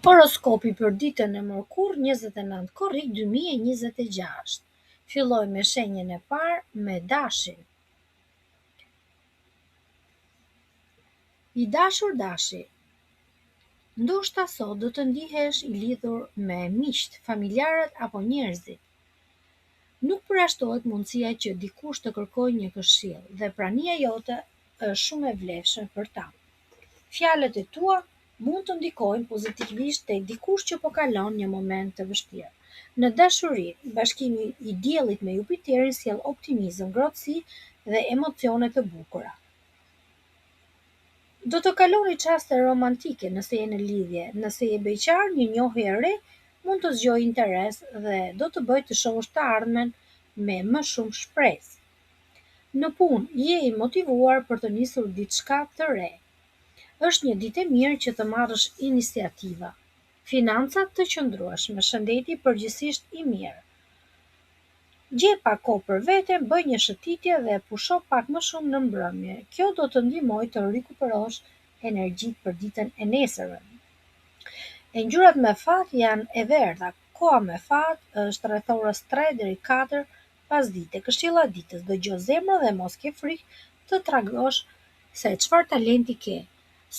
Horoskopi për ditën e mërkur 29 korrik 2026. Filloj me shenjën e parë me dashin. I dashur dashi, ndoshta sot do të ndihesh i lidhur me miqt, familjarët apo njerëzit. Nuk përjashtohet mundësia që dikush të kërkojë një këshill dhe prania jote është shumë e vlefshme për ta. Fjalët e tua mund të ndikojnë pozitivisht tek dikush që po kalon një moment të vështirë. Në dashuri, bashkimi i diellit me Jupiterin sjell optimizëm, ngrohtësi dhe emocione të bukura. Do të kaloni çaste romantike nëse je në lidhje, nëse je beqar, një njohje e re mund të zgjojë interes dhe do të bëjë të shohësh të ardhmen me më shumë shpresë. Në punë, je i motivuar për të nisur diçka të re. Është një ditë e mirë që të marrësh iniciativa. Financat të qëndrueshme, shëndeti përgjithsisht i mirë. Gjej pak kohë për veten, bëj një shëtitje dhe pusho pak më shumë në mbrëmje. Kjo do të ndihmojë të rikuperosh energjitë për ditën e nesërme. E ngjyrat me fat janë e verdha. Koha me fat është rreth orës 3 deri 4 pasdite. Këshilla e ditës: dëgjo zemrën dhe mos ke frikë të tregosh se çfarë talenti ke.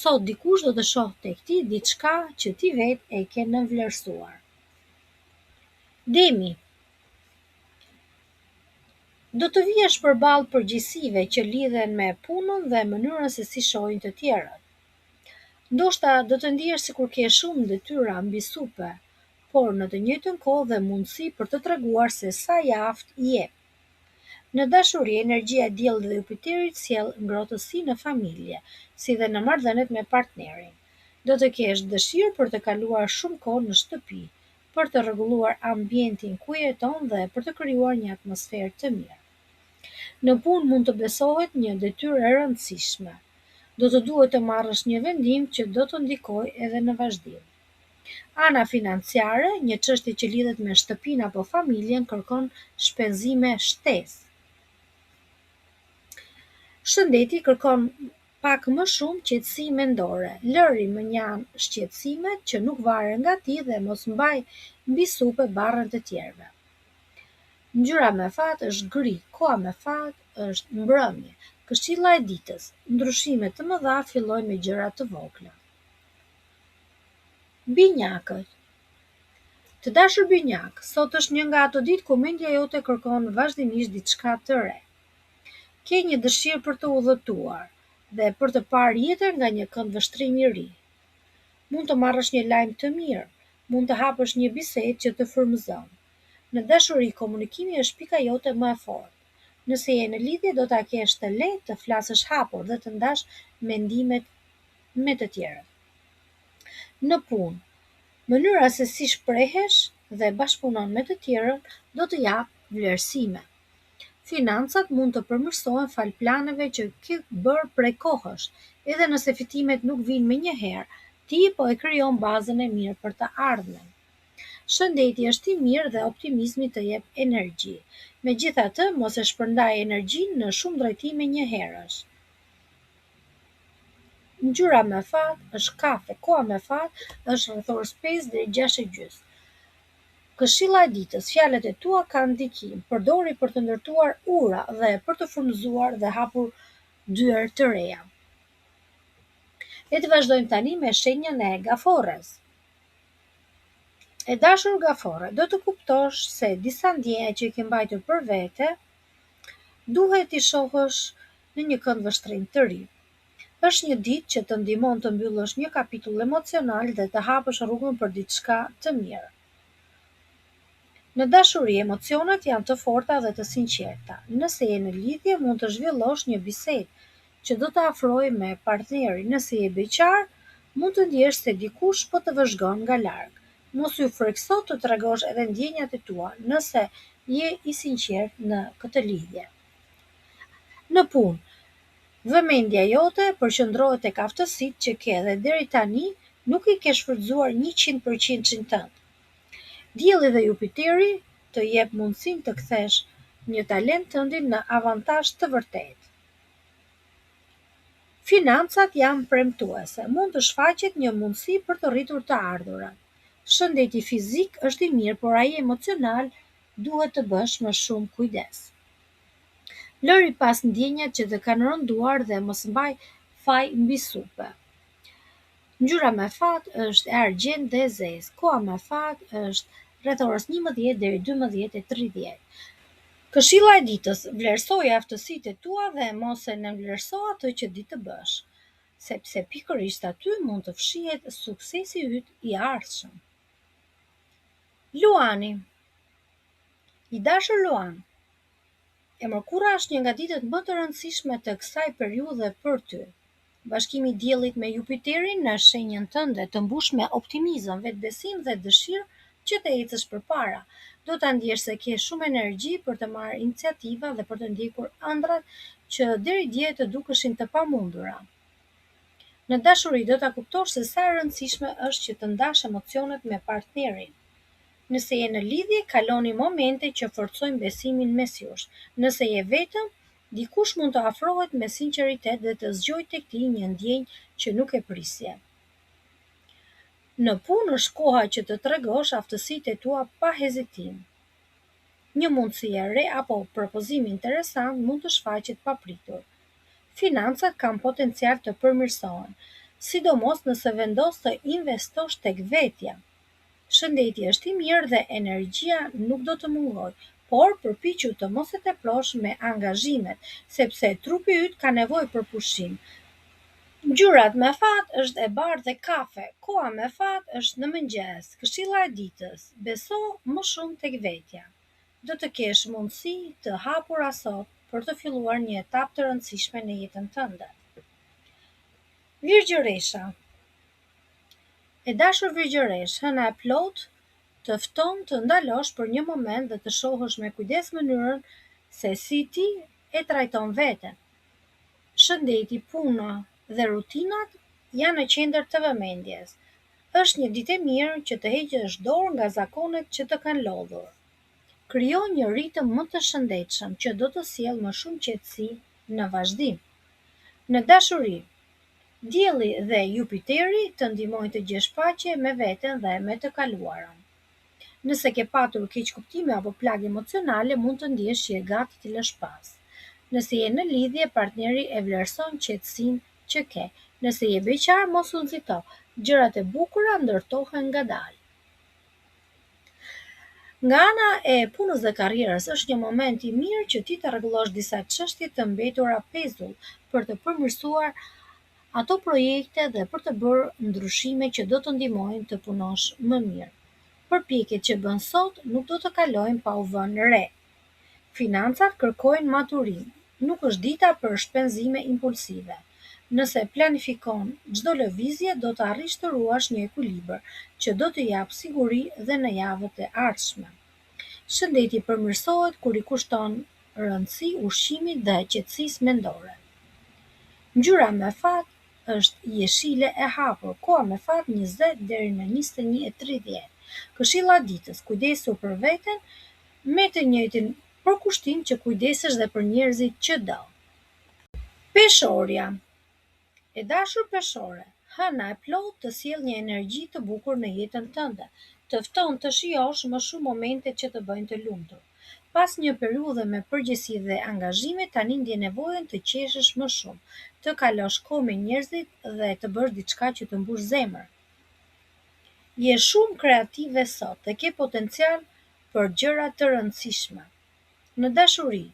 Sot dikush do të shohë tek ti diçka që ti vetë e ke nënvlerësuar. Demi, do të vihesh përballë përgjegjësive që lidhen me punën dhe mënyrën se si shohin të tjerët. Ndoshta do të ndihesh sikur ke shumë detyra mbi supe, por në të njëjtën kohë dhe mundësi për të treguar se sa i aftë je. Në dashuri, energjia e diellit dhe Jupiterit sjell ngrohtësi në familje, si dhe në marrëdhëniet me partnerin. Do të kesh dëshirë për të kaluar shumë kohë në shtëpi, për të rregulluar ambientin ku jeton dhe për të krijuar një atmosferë të mirë. Në punë mund të besohet një detyrë e rëndësishme. Do të duhet të marrësh një vendim që do të ndikojë edhe në vazhdim. Ana financiare, një çështje që lidhet me shtëpinë apo familjen, kërkon shpenzime shtesë. Shëndeti kërkon pak më shumë qetësi mendore. Lëri më njanë shqetësimet që nuk varen nga ti dhe mos mbaj mbi supe barrën të tjerëve. Ngjyra me fat është gri, koha me fat është mbrëmje. Këshilla e ditës: ndryshime të mëdha fillojnë me gjëra të vogla. Binjakët. Të dashur binjak, sot është një nga ato ditë ku mendja jote kërkon vazhdimisht diçka të re. Ke një dëshirë për të udhëtuar dhe për të parë jetën nga një kënd vështrimi i ri. Mund të marrësh një lajm të mirë, mund të hapësh një bisedë që të frymëzon. Në dashuri, komunikimi është pika jote më e fortë. Nëse je në lidhje, do ta kesh të lehtë të flasësh hapur dhe të ndash mendimet me të tjerët. Në punë, mënyra se si shprehesh dhe bashkëpunon me të tjerët do të japë vlerësime. Financat mund të përmirësohen fal planeve që ke bërë prej kohësh, edhe nëse fitimet nuk vinë menjëherë, ti po e krijon bazën e mirë për të ardhmen. Shëndeti është i mirë dhe optimizmi të jep energji. Megjithatë, mos e shpërndaj energjinë në shumë drejtime njëherësh. Ngjyra me fat është kafe, koha me fat është rreth orës 5 deri 6:30. Këshilla e ditës: fjalët e tua kanë ndikim. Përdori për të ndërtuar ura dhe për të frymëzuar dhe hapur dyer të reja. Le të vazhdojmë tani me shenjën e Gaforres. E dashur Gafore, do të kuptosh se disa ndjenja që ke mbajtur për vete duhet i shohësh në një kënd vështrim të ri. Është një ditë që të ndihmon të mbyllësh një kapitull emocional dhe të hapësh rrugën për diçka të mirë. Në dashuri, emocionet janë të forta dhe të sinqerta. Nëse je në lidhje, mund të zhvillosh një bisedë që do të afrojë me partnerin. Nëse je beqar, mund të ndjesh se dikush po të vëzhgon nga larg. Mos ju frikëso të tregosh edhe ndjenjat e tua nëse je i sinqert në këtë lidhje. Në punë, vëmendja jote përqendrohet tek aftësitë që ke dhe deri tani nuk i ke shfrytzuar 100%-in tënd. Dielli dhe Jupiteri të jep mundësinë të kthesh një talent tëndin në avantazh të vërtetë. Financat janë premtuese, mund të shfaqet një mundësi për të rritur të ardhurat. Shëndeti fizik është i mirë, por ai emocional duhet të bësh më shumë kujdes. Lëri pas ndjenjat që të kanë rënduar dhe mos mbaj faj mbi supe. Ngjyra me fat është e argjend dhe e zezë. Koha me fat është rreth orës 11 deri 12:30. Këshilla e ditës: vlerësoje aftësitë e tua dhe mos e nënvlerëso atë që di të bësh, sepse pikërisht aty mund të fshihet suksesi yt i ardhshëm. Luani. I dashur Luan, e mërkura është një nga ditët më të rëndësishme të kësaj periudhe për ty. Bashkimi i diellit me Jupiterin në shenjën tënde të mbush me optimizëm, vetbesim dhe dëshirë që të ecësh përpara. Do ta ndjesh se ke shumë energji për të marrë iniciativa dhe për të ndjekur ëndrat që deri dje të dukeshin të pamundura. Në dashuri do ta kuptosh se sa e rëndësishme është që të ndash emocionet me partnerin. Nëse je në lidhje, kaloni momente që forcojnë besimin mes jush. Nëse je vetëm, dikush mund të afrohet me sinqeritet dhe të zgjojë tek ti një ndjenjë që nuk e prisje. Në punë është koha që të tregosh aftësitë e tua pa hezitim. Një mundësi e re apo propozim interesant mund të shfaqet papritur. Financat kanë potencial të përmirësohen, sidomos nëse vendos të investosh tek vetja. Shëndeti është i mirë dhe energjia nuk do të mungojë, por përpiqu të mos e teplosh me angazhimet, sepse trupi yt ka nevojë për pushim. Ngjyrat me fat është e bardhë dhe kafe. Koha me fat është në mëngjes. Këshilla e ditës: beso më shumë tek vetja. Do të kesh mundësi të hapura sot për të filluar një etapë të rëndësishme në jetën tënde. Virgjëresha. E dashur Virgjëresh, hëna e plot të fton të ndalosh për një moment dhe të shohësh me kujdes mënyrën se si ti e trajton veten. Shëndeti, puna dhe rutinat janë në qendër të vëmendjes. Është një ditë e mirë që të heqësh dorë nga zakonet që të kanë lodhur. Krijo një ritëm më të shëndetshëm që do të sjellë më shumë qetësi në vazhdim. Në dashuri, dielli dhe Jupiteri të ndihmojnë të gjesh paqe me veten dhe me të kaluarën. Nëse ke patur keqkuptime apo plagë emocionale, mund të ndihesh që je gati të lësh pas. Nëse je në lidhje, partneri e vlerëson qetësinë që ke. Nëse je beqar, mos u nxito. Gjërat e bukura ndërtohen ngadalë. Nga ana e punës dhe karrierës, është një moment i mirë që ti të rregullosh disa çështje të mbetura pezull për të përmirësuar ato projekte dhe për të bërë ndryshime që do të ndihmojnë të punosh më mirë. Përpjekjet që bën sot nuk do të kalojnë pa u vënë re. Financat kërkojnë maturim. Nuk është dita për shpenzime impulsive. Nëse planifikon çdo lëvizje, do të arrish të ruash një ekuilibër që do të jap siguri dhe në javët e ardhshme. Shëndeti përmirësohet kur i kushton rëndësi ushqimit dhe qetësisë mendore. Ngjyra me fat është jeshile e hapur. Koha me fat 20 deri në 21:30. Këshilla e ditës: kujdesu për veten me të njëjtin përkushtim që kujdesesh dhe për njerëzit që do. Peshorja. E dashur Peshore, hëna e plot të sjell një energji të bukur në jetën tënde. Të fton të shijosh më shumë momente që të bëjnë të lumtur. Pas një periudhe me përgjegjësi dhe angazhime, tani ndje nevojën të qeshësh më shumë, të kalosh kohë me njerëzit dhe të bësh diçka që të mbush zemër. Je shumë kreative sot dhe ke potencial për gjëra të rëndësishme. Në dashuri,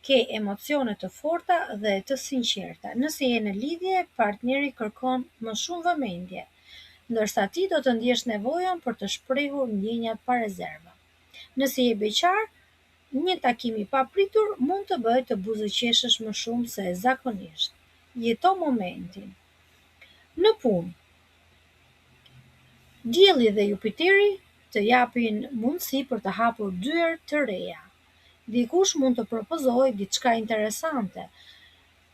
ke emocione të forta dhe të sinqerta. Nëse je në lidhje, partneri kërkon më shumë vëmendje, ndërsa ti do të ndjesh nevojën për të shprehur ndjenjat pa rezerva. Nëse je beqar, një takim i papritur mund të bëjë të buzëqeshësh më shumë se zakonisht. Jeto momentin. Në punë, dielli dhe Jupiteri të japin mundësi për të hapur dyer të reja. Dikush mund të propozojë diçka interesante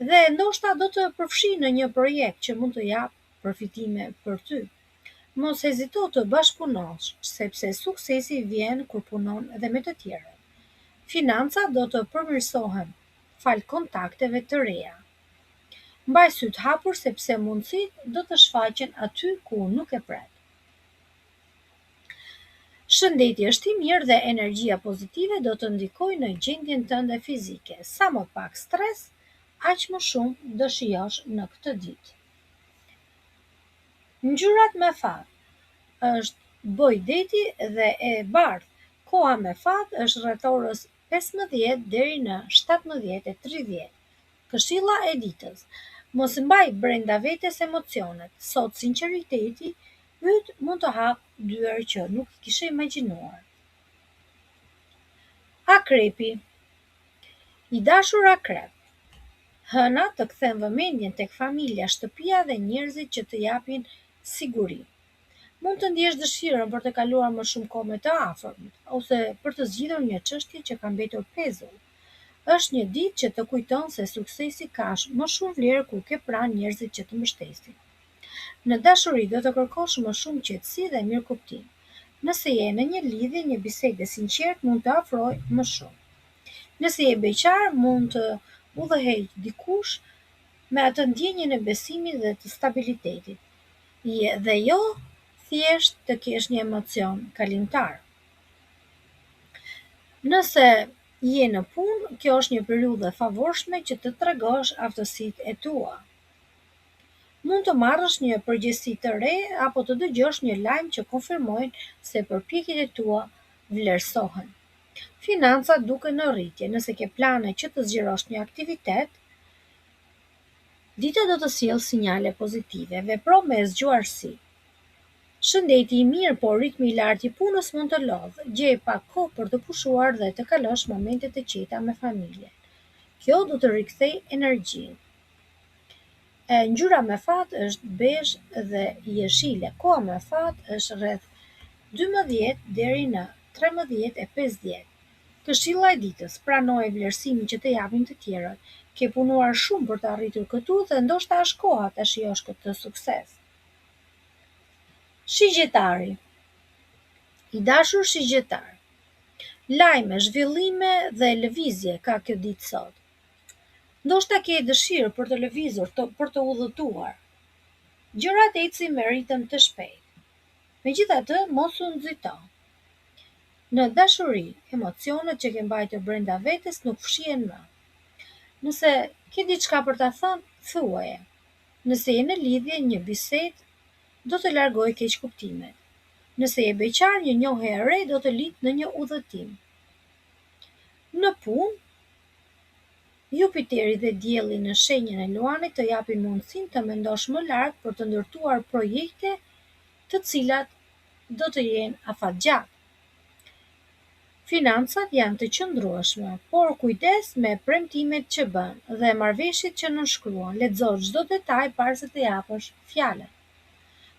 dhe ndoshta do të përfshijë në një projekt që mund të jap përfitime për ty. Mos hezito të bashkëpunosh, sepse suksesi vjen kur punon edhe me të tjerët. Financat do të përmirësohen fal kontakteve të reja. Mbaj syt hapur sepse mundësitë do të shfaqen aty ku nuk e pret. Shëndeti është i mirë dhe energjia pozitive do të ndikojë në gjendjen tënde fizike. Sa më pak stres, aq më shumë do shijosh në këtë ditë. Ngjyrat me fat është boj deti dhe e bardhë. Koha me fat është rreth orës 15 deri në 17:30. Këshilla e ditës: mos mbaj brenda vetes emocionet. Sot sinqeriteti yt mund të hapë dyer që nuk i kishe imagjinuar. Akrepi. I dashur akrep, hëna të kthen vëmendjen tek familja, shtëpia dhe njerëzit që të japin siguri. Mund të ndjesh dëshirën për të kaluar më shumë kohë me të afërmit, ose për të zgjidhur një çështje që ka mbetur pezull. Është një ditë që të kujton se suksesi ka më shumë vlerë kur ke pranë njerëzit që të mbështesin. Në dashuri do të kërkosh më shumë qetësi dhe mirëkuptim. Nëse je në një lidhje, një bisedë e sinqertë mund të afrojë më shumë. Nëse je beqar, mund të udhëheq dikush me atë ndjenjën e besimit dhe të stabilitetit, dhe jo thjesht të kesh një emocion kalimtar. Nëse je në punë, kjo është një periudhë e favorshme që të tregosh aftësitë e tua. Mund të marrësh një përgjegjësi të re apo të dëgjosh një lajm që konfirmojnë se përpjekjet e tua vlerësohen. Financat duken në rritje. Nëse ke plane që të zgjerosh një aktivitet, dita do të sjellë sinjale pozitive. Vepro me zgjuarsi. Shëndeti i mirë, por ritmi i lartë i punës mund të lodhë. Gjej pak kohë për të pushuar dhe të kalosh momente të qeta me familjen. Kjo do të rikthejë energjinë. Ngjyra me fat është bezh dhe jeshile. Koha me fat është rreth 12 deri në 13:50. Këshilla e ditës: pranoje vlerësimin që të japin të tjerët. Ke punuar shumë për të arritur këtu dhe ndoshta është koha ta shijosh këtë sukses. Shigjetari. I dashur shigjetar, lajme, zhvillime dhe lëvizje ka kjo ditë sot. Ndoshta ke dëshirë për të lëvizur, për të udhëtuar. Gjërat ecin me ritëm të shpejtë. Megjithatë, mos u nxito. Në dashuri, emocionet që ke mbajtur brenda vetes nuk fshihen më. Nëse ke diçka për ta thënë, thuaje. Nëse je në lidhje, një bisedë do të largojë keqkuptimet. Nëse je beqar, një njohje e re do të litë në një udhëtim. Në punë, Jupiteri dhe Dielli në shenjën e Luanit të japin mundësinë të mendosh më larg për të ndërtuar projekte të cilat do të jenë afatgjatë. Financat janë të qëndrueshme, por kujdes me premtimet që bën dhe marrëveshjet që nënshkruan. Lexo çdo detaj para se të japësh fjalën.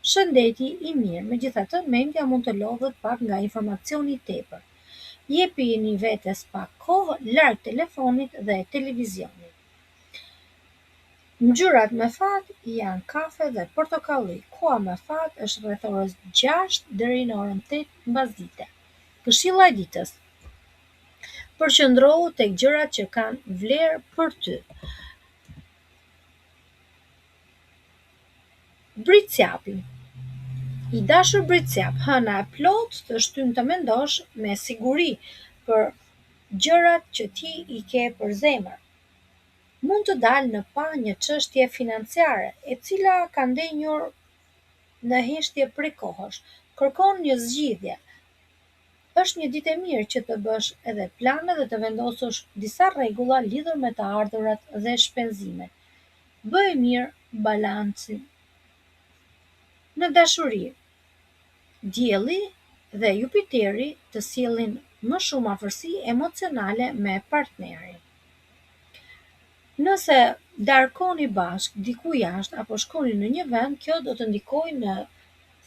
Shëndeti i mirë, megjithatë mendja mund të lodhet pak nga informacioni i tepër. Jepini vetes pak kohë larg telefonit dhe televizionit. Ngjyrat me fat janë kafe dhe portokalli. Koha me fat është rreth orës 6 deri në orën 8 mbasdite. Këshilla e ditës: përqendrohu tek gjërat që kanë vlerë për ty. Britsjapi. I dashur britsjap, hëna e plotë të shtyn të mendosh me siguri për gjërat që ti i ke për zemër. Mund të dalë në pa një çështje financiare, e cila ka ndenjur në heshtje prej kohësh. Kërkon një zgjidhje. Është një ditë e mirë që të bësh edhe plane dhe të vendosësh disa rregulla lidhur me të ardhurat dhe shpenzimet. Bëj mirë balancin. Në dashuri, Dielli dhe Jupiteri të sjellin më shumë afërsi emocionale me partnerin. Nëse darkoni bashkë diku jashtë apo shkoni në një vend, kjo do të ndikojë në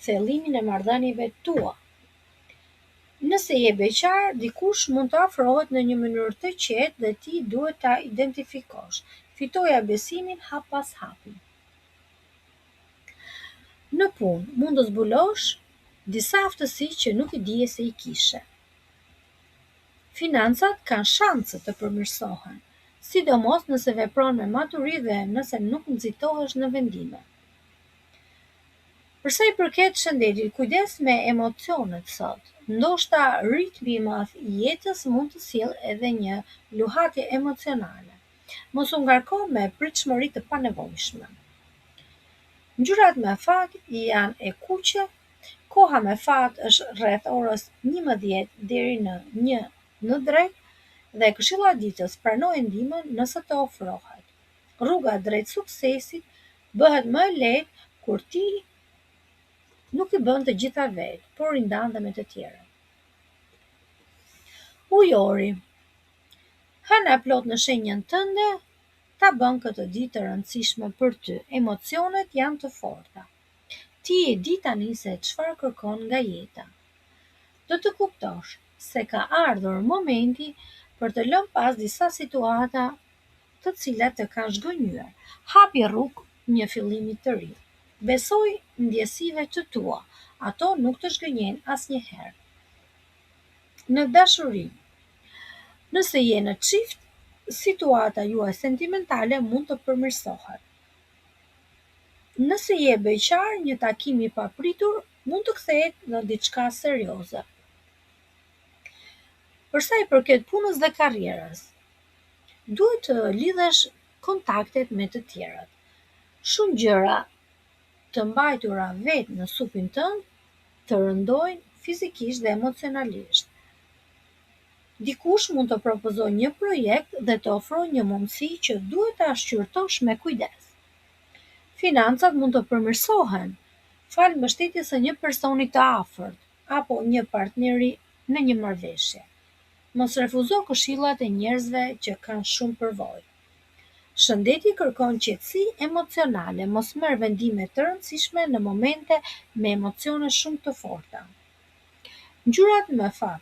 thellimin e marrëdhënieve tua. Nëse je beqar, dikush mund të afrohet në një mënyrë të qetë dhe ti duhet ta identifikosh. Fitoja besimin hap pas hapi. Në punë, mund të zbulosh disa aftësi që nuk i dije se i kishe. Financat kanë shanse të përmirësohen. sidomos nëse vepron me maturi dhe nëse nuk nxitohesh në vendime. Përsa i përket shëndetit, kujdes me emocionet sot. Ndoshta ritmi i madh i jetës mund të sjellë edhe një luhatje emocionale. Mos u ngarko me pritshmëri të panevojshme. Ngjyrat me fat janë e kuqe, koha me fat është rreth orës 11 deri në 1 në drek dhe këshilla e ditës pranoje ndihmën nëse të ofrohet. Rruga drejt suksesit bëhet më e lehtë kur ti nuk i bën të gjitha vetë, por i ndan dhe me të tjerët. Ujori. Hëna plot në shenjën tënde ta bën këtë ditë të rëndësishme për ty. Emocionet janë të forta. Ti e di tani se çfarë kërkon nga jeta. Do të kuptosh se ka ardhur momenti për të lënë pas disa situata të cilat të kanë zhgënjur. Hapi rrugë një fillimi të ri. Besoj ndjesive të tua, ato nuk të zhgënjejnë asnjëherë. Në dashuri, nëse je në çift, situata juaj sentimentale mund të përmirësohet. Nëse je beqar, një takim i papritur mund të kthehet në diçka serioze. Përsa i përket punës dhe karrierës, duhet të lidhesh kontaktet me të tjerët. Shumë gjëra të mbajtura vetë në supin tënd të rëndojnë fizikisht dhe emocionalisht. Dikush mund të propozojë një projekt dhe të ofrojë një mundësi që duhet ta shqyrtosh me kujdes. Financat mund të përmirësohen fal mbështetjes së një personi të afërt apo një partneri në një marrëveshje. Mos refuzo këshillat e njerëzve që kanë shumë përvojë. Shëndeti kërkon qetësi emocionale, mos merr vendime të rëndësishme në momente me emocione shumë të forta. Ngjyrat me fat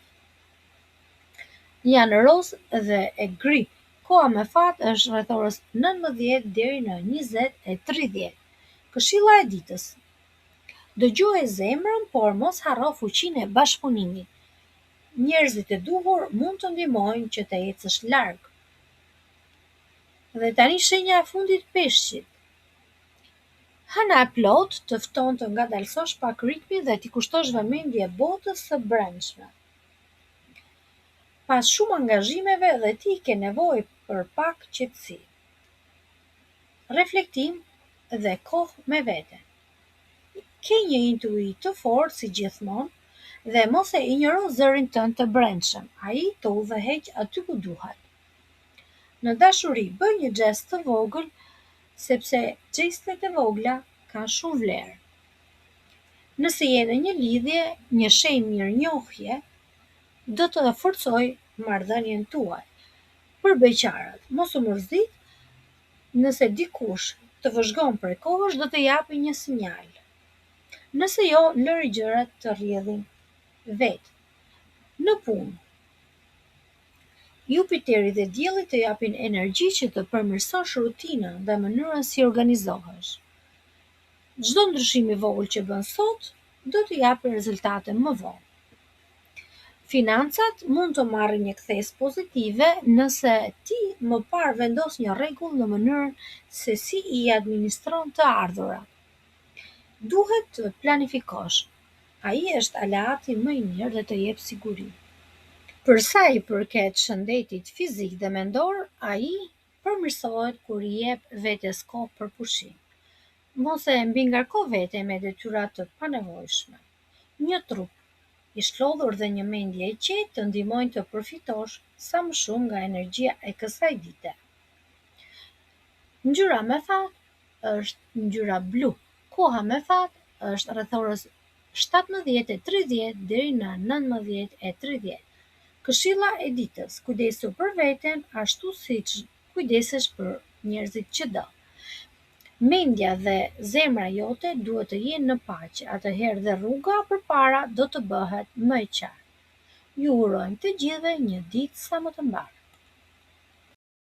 janë roz dhe e gri. Koha me fat është rreth orës 19 deri në 20:30. Këshilla e ditës. Dëgjoje zemrën, por mos harro fuqinë e bashkëpunimit. Njerëzit e duhur mund të ndihmojnë që të ecësh larg. Dhe tani shenja e fundit, peshqit. Hëna e plot të fton të ngadalësosh pak ritmin dhe t'i kushtosh vëmendje botës së brendshme. Pas shumë angazhimeve dhe ti ke nevojë për pak qetësi, reflektim dhe kohë me vete. Ke një intuit të fortë si gjithmonë dhe mos e injoro zërin tënd të brendshëm. Ai të udhëheq aty ku duhet. Në dashuri, bëj një gest të vogël sepse gestet e vogla kanë shumë vlerë. Nëse je në një lidhje, një shenjë mirënjohje do të forcoj marrëdhënien tuaj. Për beqarët, mos u mërzit nëse dikush të vëzhgon prej kohësh, do të japi një sinjal. Nëse jo, lëri gjërat të rrjedhin vetë. Në punë, Jupiteri dhe Dielli të japin energji që të përmirësosh rutinën dhe mënyrën si organizohesh. Çdo ndryshim i vogël që bën sot do të japë rezultate më vonë. Financat mund të marrin një kthes pozitive nëse ti më parë vendos një rregull në mënyrën se si i administron të ardhurat. Duhet të planifikosh. Ai është aleati më i mirë dhe të jep siguri. Për sa i përket shëndetit fizik dhe mendor, ai përmirësohet kur i jep vetes kohë për pushim. Mos e mbi ngarko veten me detyra të panevojshme. Një trup i shklodhur dhe një mendje e qetë të ndihmojnë të përfitosh sa më shumë nga energjia e kësaj dite. Ngjyra me fat është ngjyra blu. Koha me fat është rreth orës 17:30 deri në 19:30. Këshilla e ditës: kujdesu për veten ashtu siç kujdesesh për njerëzit që do. Mendja dhe zemra jote duhet të jenë në paqe, atëherë dhe rruga përpara do të bëhet më e qartë. Ju urojmë të gjithëve një ditë sa më të mbarë.